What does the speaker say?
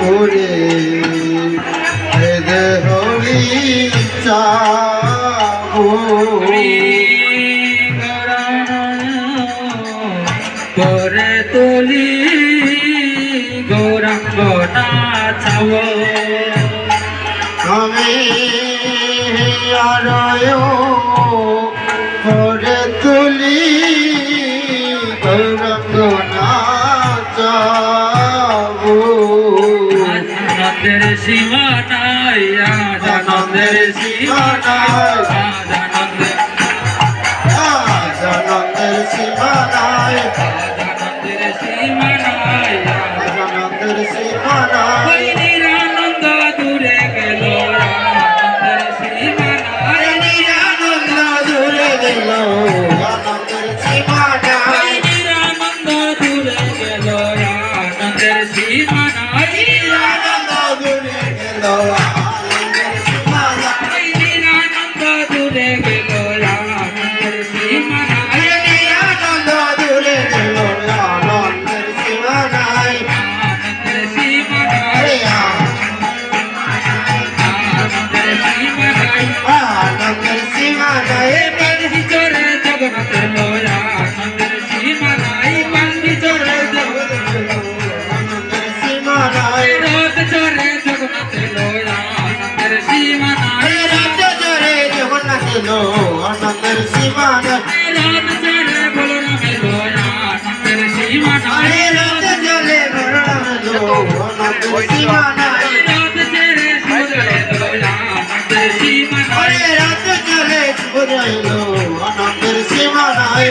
করে হরি চাবো করে তুলি গৌরাঙ্গ নাচাব আমি আরয় করে তুলি গৌরাঙ্গ নাচাবো আনন্দের সীমা নাই আনন্দের সীমা নাই আনন্দের সীমা নাই আনন্দের সীমা নাই আনন্দের সীমা নাই নিরানন্দ দূরে গেল আনন্দের সীমা নাই নিরানন্দ দূরে গেল আনন্দের সীমা নাই নিরানন্দ দূরে গেল আনন্দের সীমা নাই নিরানন্দ দূরে গেল আনন্দের সীমা নাই নিরানন্দ দূরে গেল আনন্দের সীমা নাই নিরানন্দ দূরে গেল আনন্দের সীমা নাই আনন্দের সীমা নাই আনন্দের সীমা নাই আনন্দের সীমা নাই পালকি চড়ে জগন্নাথ লোয়া আনন্দের সীমা নাই পালকি চড়ে আনন্দের সীমা নাই রথ চড়ে জগন্নাথ লোয়া আনন্দের সীমা নাই রাজ্য জরে জগন্নাথ লো আনন্দের সীমা নাই রথ চড়ে বলরামে লোয়া আনন্দের সীমা নাই রাজ্য জরে বলরাম লো আনন্দের সীমা নাই রথ চড়ে সুরে লোয়া আনন্দের সীমা নাই রাজ্য জরে ঘুরাইলো আনন্দের সীমা নাই